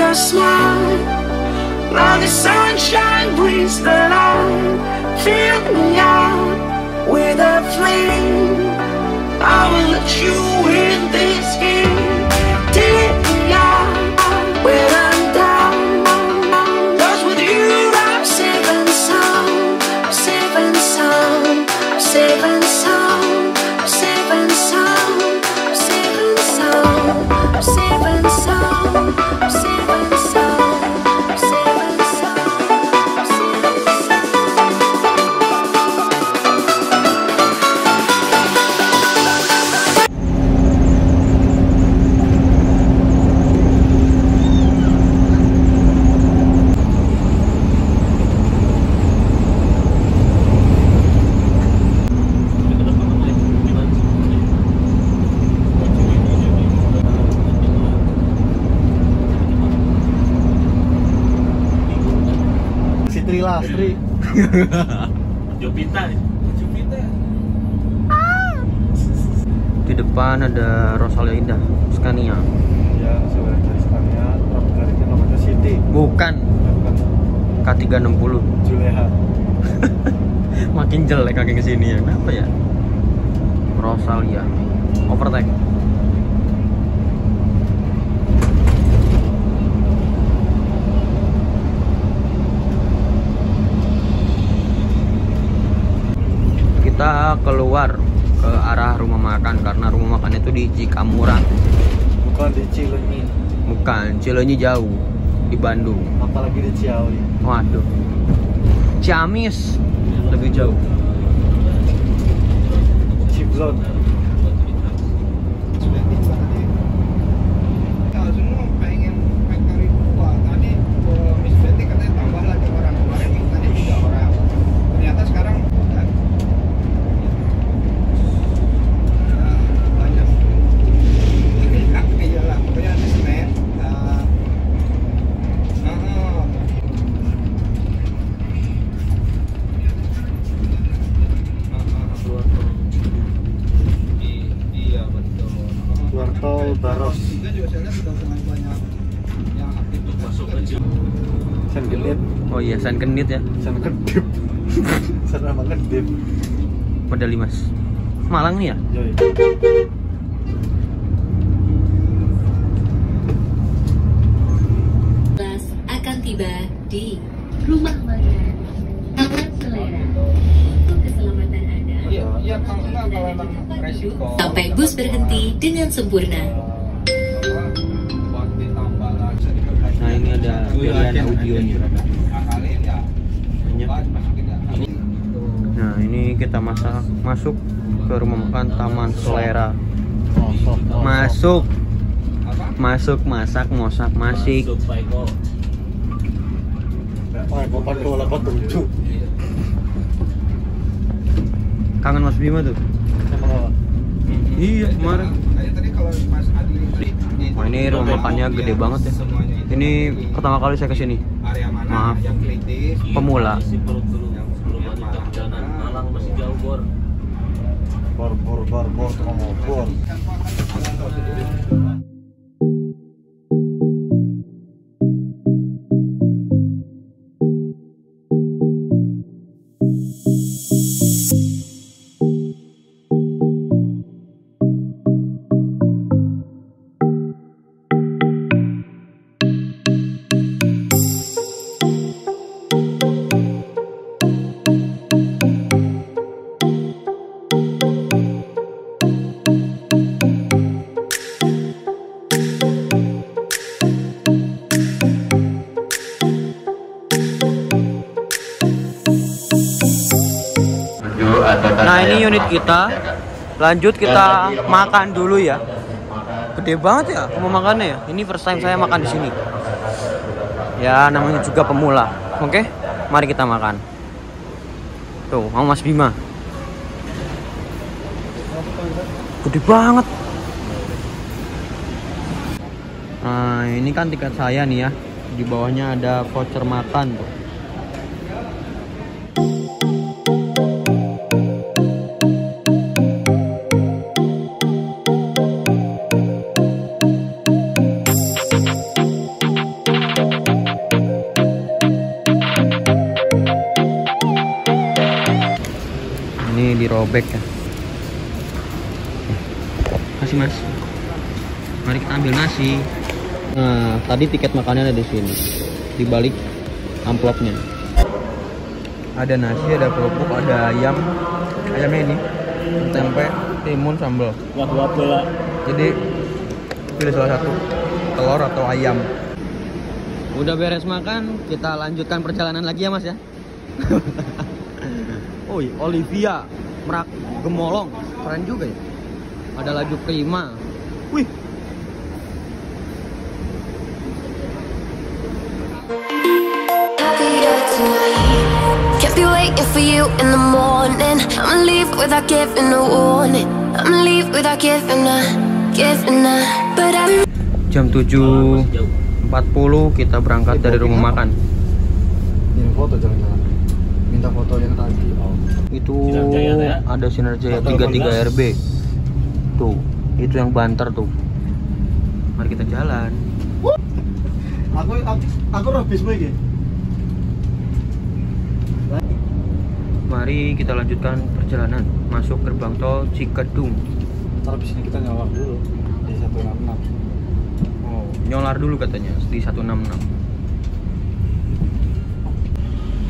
your smile, like the sunshine brings the light. Fill me out with a flame, I will let you in this game. Take me out when I'm down, 'cause with you I'm safe and sound. I'm safe and sound. I'm safe and sound. I'm safe and sound. I'm safe and sound. I'm safe and sound. I'm safe and sound. I'm safe and sound. I'm safe and Lastri. Jupiter. Di depan ada Rosalia Indah Scania. Ya, sudah dari Scania, dari Kilometer City. Bukan. K360. Juleha. Makin jelek kaki kesini ya. Kenapa ya? Rosalia. Overtake. Kita keluar ke arah rumah makan karena rumah makan itu di Cikamurang. Bukan di Cileunyi. Bukan, Cileunyi jauh di Bandung. Apalagi di Ciawi. Waduh. Ciamis lebih jauh. Ciblon. Baros. Sen genit. Oh iya, San Kendit ya. Sen kedip. Sen sama kedip. Medali Mas. Malang nih ya? Yoi. Bus akan tiba di rumah makan Taman Selera. Untuk keselamatan Anda, Iya, kalau emang resiko. sampai bus berhenti dengan sempurna. Nah, ini ada pilihan audionya. Nah, ini kita masuk ke rumah makan Taman Selera. Masuk, masak, mosak, masik. Kangen Mas Bima tuh. Iya, kemarin. Wah, ini rumah makannya gede banget ya. Ini pertama kali saya kesini. Maaf, pemula. Malang masih jauh, Bor. Bor. Nah, ini unit kita. Lanjut kita makan dulu ya. Gede banget ya rumah makannya ya. Ini first time saya makan di sini. Ya, namanya juga pemula. Oke, mari kita makan. Tuh, mau Mas Bima. Gede banget. Nah, ini kan tiket saya nih ya. Di bawahnya ada voucher makan tuh. bebeknya. Kasih mas. Mari kita ambil nasi. Nah, tadi tiket makannya ada di sini. Di balik amplopnya. Ada nasi, ada kerupuk, ada ayam. Ayamnya ini tempe, timun, sambal. Wah bola. Jadi pilih salah satu, telur atau ayam. Udah beres makan, kita lanjutkan perjalanan lagi ya mas ya. Oh, Olivia Merak Gemolong, keren juga ya. Ada laju prima. Wih. Can't be waiting for you in the morning. I'ma leave without giving a warning. I'ma leave without giving a. But I. Jam 7.40 kita berangkat dari rumah makan. Ini foto jalan-jalan. Minta foto yang tadi. Itu Sinarjaya, ya? ada Sinarjaya 33 RB. Tuh, itu yang banter tuh. Mari kita jalan. Aku roh bismu iki. Mari kita lanjutkan perjalanan masuk gerbang tol Cikedung. Ntar abis ini kita nyolak dulu di 166. Oh, nyolar dulu katanya di 166.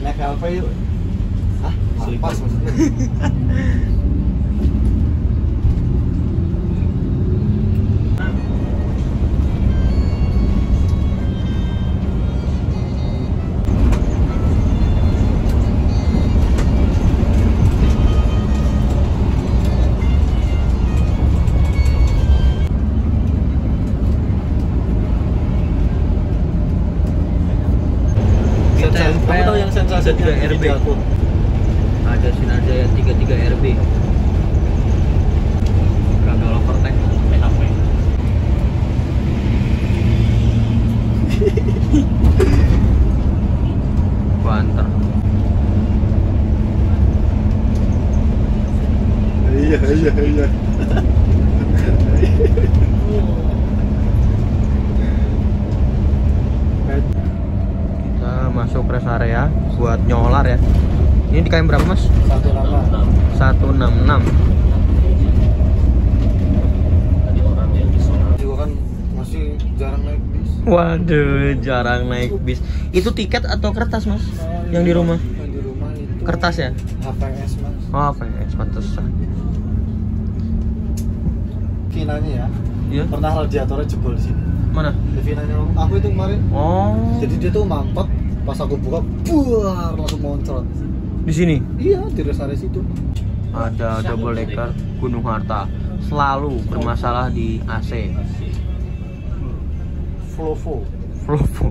Naik LV yuk. Hah? Pas maksudnya. Kamu tahu yang sensasi 3 RB? Ada Sinarjaya 33 RB. Gagal overtake. PHP. Banter. Iya. Kita masuk rest area buat nyolar ya. Ini di KM berapa mas? 166. 166. Tadi orang yang disonar. Juga kan masih jarang naik bis. Waduh, jarang naik bis. Itu tiket atau kertas mas? Yang di rumah? Yang di rumah itu Kertas ya? HPS mas. Oh, apa ya? Pantesan. Vinanya ya. Iya. Pernah radiatornya jebol di sini. Mana? Di Vinanya aku itu kemarin. Oh. Jadi dia tuh mampet, pas aku buka, buar langsung moncrot. Di sini Iya, di rest area situ. ada double decker Gunung Harta. Selalu bermasalah di AC. Volvo. Volvo.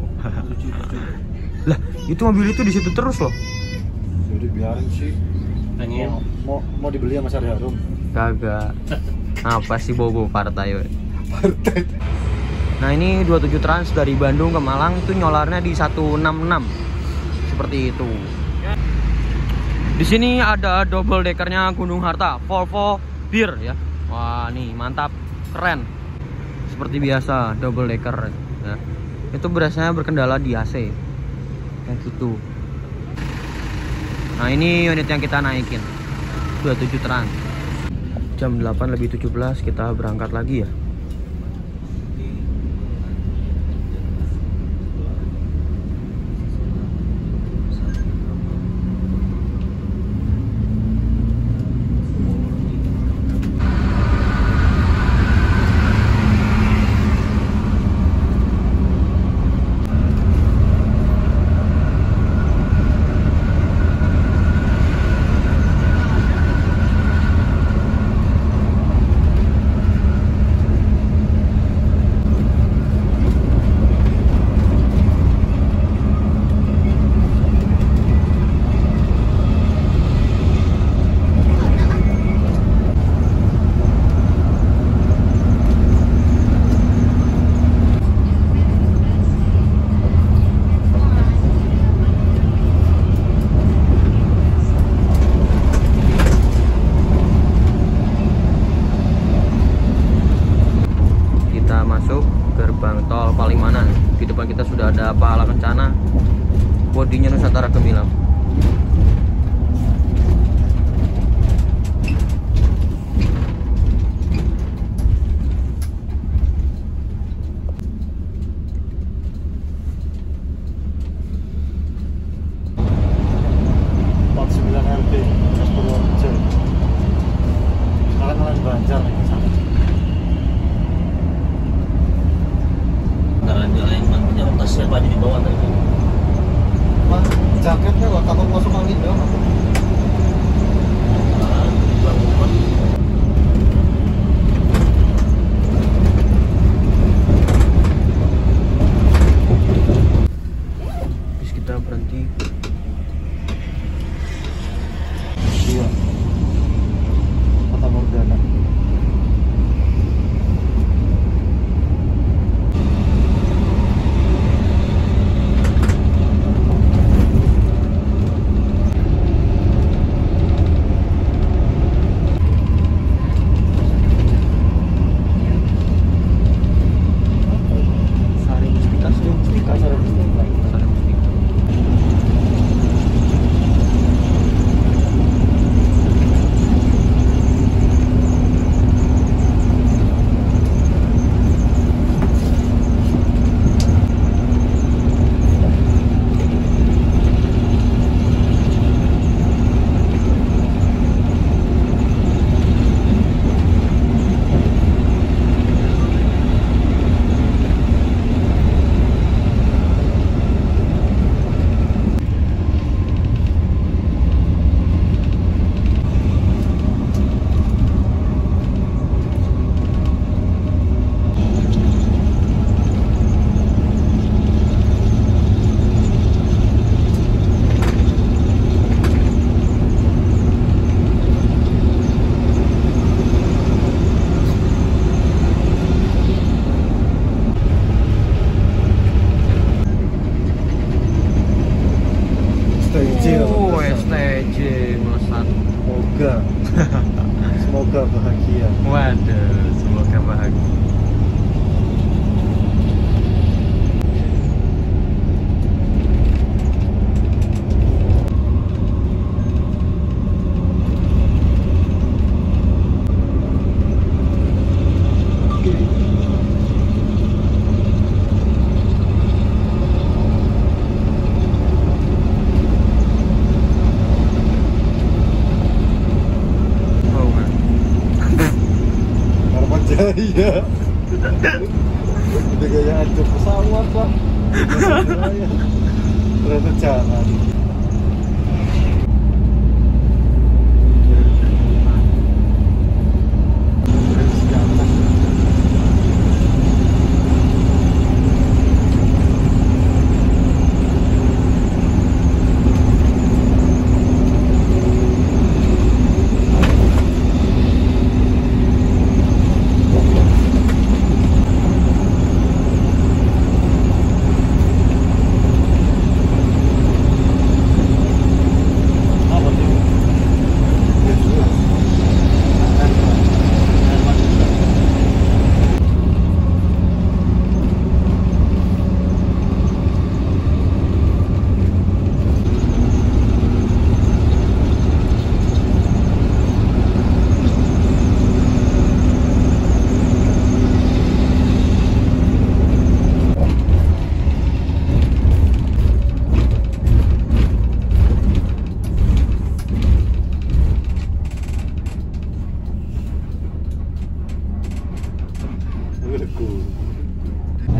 Lah, itu mobil itu di situ terus loh. Jadi biarin sih. Pengen. Mau dibeli sama Sari Harum. Kagak. Apa sih bobo partai? We? Nah, ini 27 Trans dari Bandung ke Malang itu nyolarnya di 166. Seperti itu. Di sini ada double deckernya Gunung Harta, Volvo Bir ya. Wah, nih mantap, keren. Seperti biasa double decker ya. Itu berasanya berkendala di AC. Kayak gitu. Nah, ini unit yang kita naikin. 27 Trans. Jam 8:17 kita berangkat lagi ya. Palimanan. Di depan kita sudah ada Pahala Kencana, bodinya Nusantara Gemilang. Banjar nih sana. Karena jalan yang punya tasnya apa di bawah tadi. Mas, jaketnya kok takut masuk angin doang. Terus kita berhenti. Iya. Kota Morgana. Sari Mustika sih. Sari Mustika. Oh, STJ melesat. Semoga bahagia. Waduh, semoga bahagia. Oh, man. Harapan Jaya. Udah kayak hancur pesawat lah. Ternyata jangan.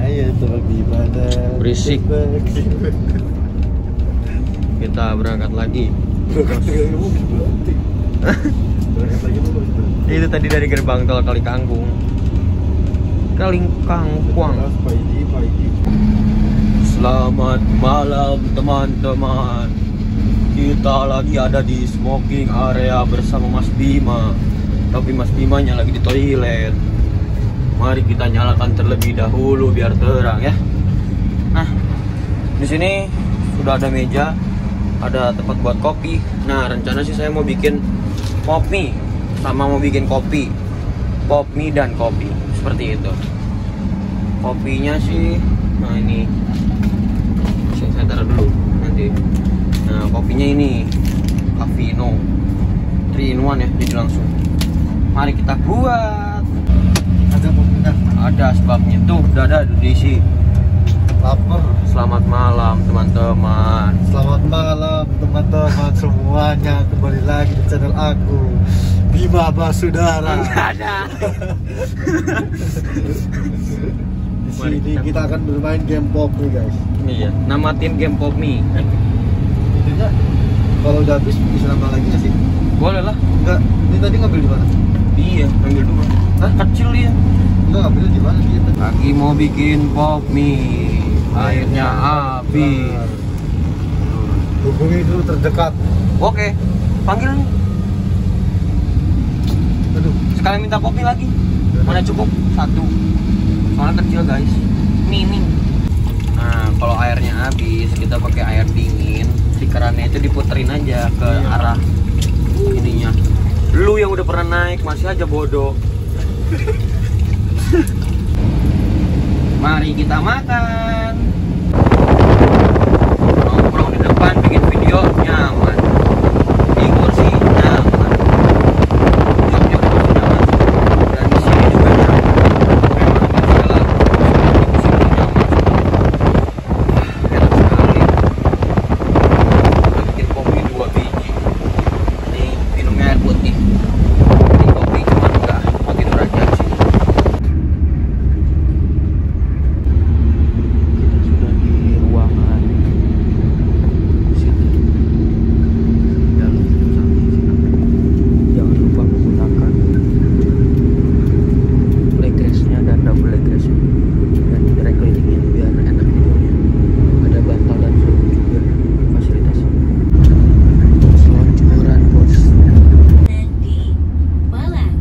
Ayo terbagi pada Berisik. Kita berangkat lagi. Itu tadi dari gerbang tol Kalikangkung. Kalikangkung. Selamat malam teman-teman. Kita lagi ada di smoking area bersama Mas Bima. Tapi Mas Bimanya lagi di toilet. Mari kita nyalakan terlebih dahulu biar terang ya. Nah, di sini sudah ada meja, ada tempat buat kopi. Nah, rencana sih saya mau bikin pop mie sama mau bikin kopi, pop mie dan kopi seperti itu. Kopinya sih, nah ini saya taruh dulu nanti. Nah, kopinya ini Cafino 3 in 1 ya, jadi langsung. Mari kita buat. Ada sebabnya tuh, udah ada diisi. Lapar. Selamat malam teman-teman. Selamat malam teman-teman semuanya. Kembali lagi di channel aku. Bima Basudara. Enggak ada. Di sini kita akan bermain game pop nih guys. Iya, nama tim Game Pop Me. Intinya kalau udah habis bisa nambah lagi nggak sih? Boleh lah. Enggak, ini tadi ngambil di mana? Iya, ambil dulu. Hah? Kecil ya. Enggak, ngambilnya di mana dia? Lagi mau bikin pop mie, airnya habis. Hubungi dulu terdekat. Oke, panggil nih. Aduh, Sekalian minta kopi lagi. Mana cukup? 1. Soalnya kecil guys. Mie. Nah, kalau airnya habis, kita pakai air dingin. Si kerannya itu diputerin aja ke arah ininya. Lu yang udah pernah naik masih aja bodoh. Mari kita makan. Nongkrong di depan bikin video nyaman. Di kursi nyaman. Jok nyaman. Dan di sini juga nyaman. Memang segala di sini nyaman. Enak sekali. Kita bikin kopi 2 biji. Ini minumnya air putih. Ini kopi cuma enggak mau tidur aja sih. Sudah di ruangan sini. Dalam jangan lupa menggunakan leggresnya dan double leggresnya dan dry cleaningnya biar enak tidurnya. Ada bantal dan selimut juga fasilitasnya. Selonjoran bos. Di Malang,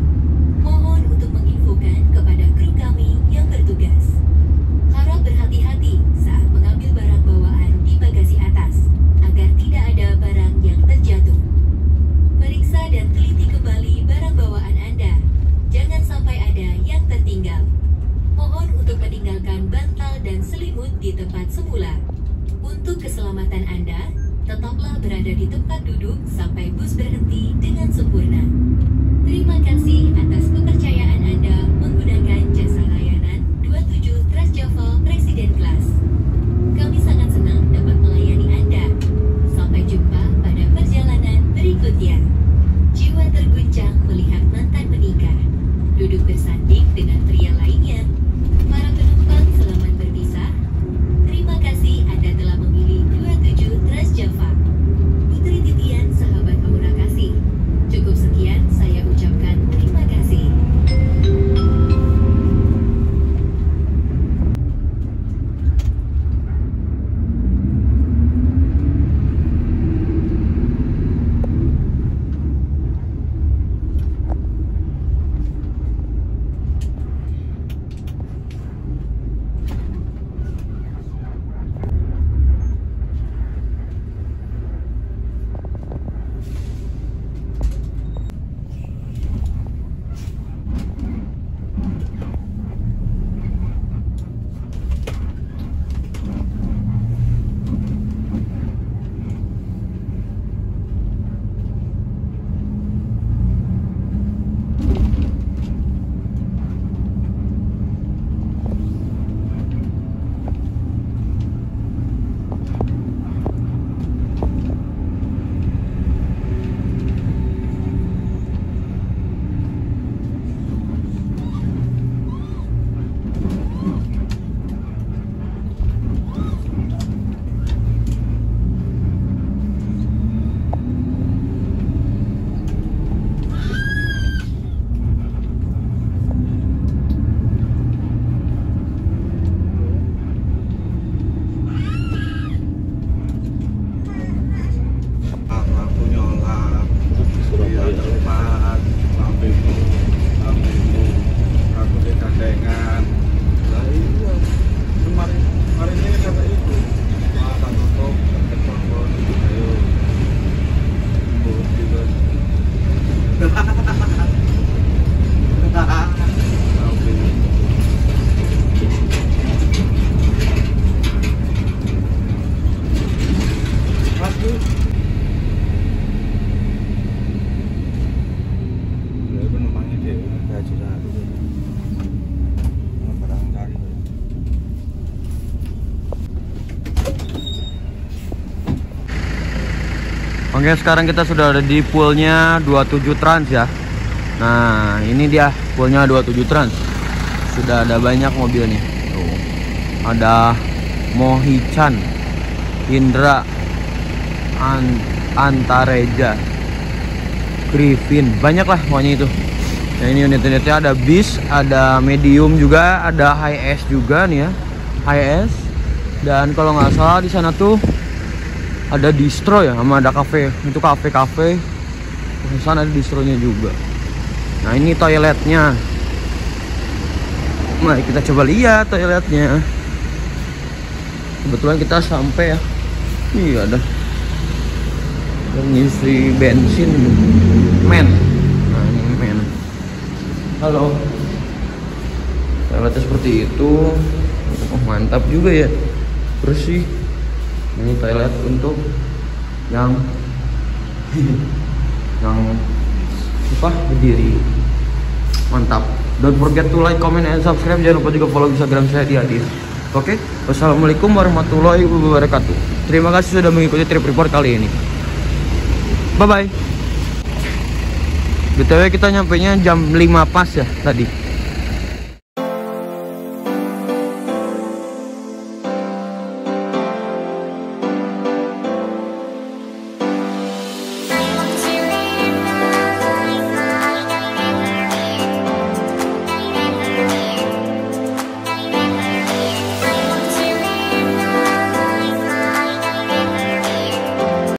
mohon untuk menginfokan kepada kru kami yang bertugas. Harap berhati-hati saat mengambil barang bawaan di bagasi atas, agar tidak ada barang yang terjatuh. Periksa dan teliti kembali barang bawaan Anda. Jangan sampai ada yang tertinggal. Mohon untuk meninggalkan bantal dan selimut di tempat semula. Untuk keselamatan Anda, tetaplah berada di tempat duduk sampai bus berhenti dengan sempurna. Terima kasih atas kepercayaan Anda menggunakan jasa layanan 27 Transjava Presiden Class. Kami sangat senang dapat melayani Anda. Sampai jumpa pada perjalanan berikutnya. Jiwa terguncang melihat mantan menikah. Duduk bersanding dengan pria lainnya. Para penumpang selamat berpisah. Terima kasih Anda telah memilih 27 Transjava. Putri Titian, sahabat Aura Kasih. Cukup sekian, saya ucapkan terima kasih. aku nyolak Surabaya tempat lampimu aku di gandengan. Lah iya, kemarin ini kata itu masa tutup telepon ayo gitu. Oke, sekarang kita sudah ada di poolnya 27 Trans ya. Nah, ini dia poolnya 27 Trans. Sudah ada banyak mobil nih. Tuh. Ada Mohichan, Indra, Antareja, Griffin, banyak lah pokoknya itu. Nah, ini unit-unitnya ada bis, ada medium juga, ada high S juga nih ya, high S. Dan kalau nggak salah di sana tuh ada distro ya, sama ada cafe. Itu cafe. Di sana ada distronya juga. Nah, ini toiletnya. Mari kita coba lihat toiletnya. Kebetulan kita sampai ya. Iya ada. Ngisi bensin. Men. Nah, ini men. Halo. Toiletnya seperti itu. Oh, mantap juga ya. Bersih. Ini toilet untuk yang berdiri. Mantap. Don't forget to like, comment, and subscribe. Jangan lupa juga follow Instagram saya di Adil. Oke, wassalamualaikum warahmatullahi wabarakatuh. Terima kasih sudah mengikuti trip report kali ini. Bye bye. BTW kita nyampainya jam 5 pas ya tadi.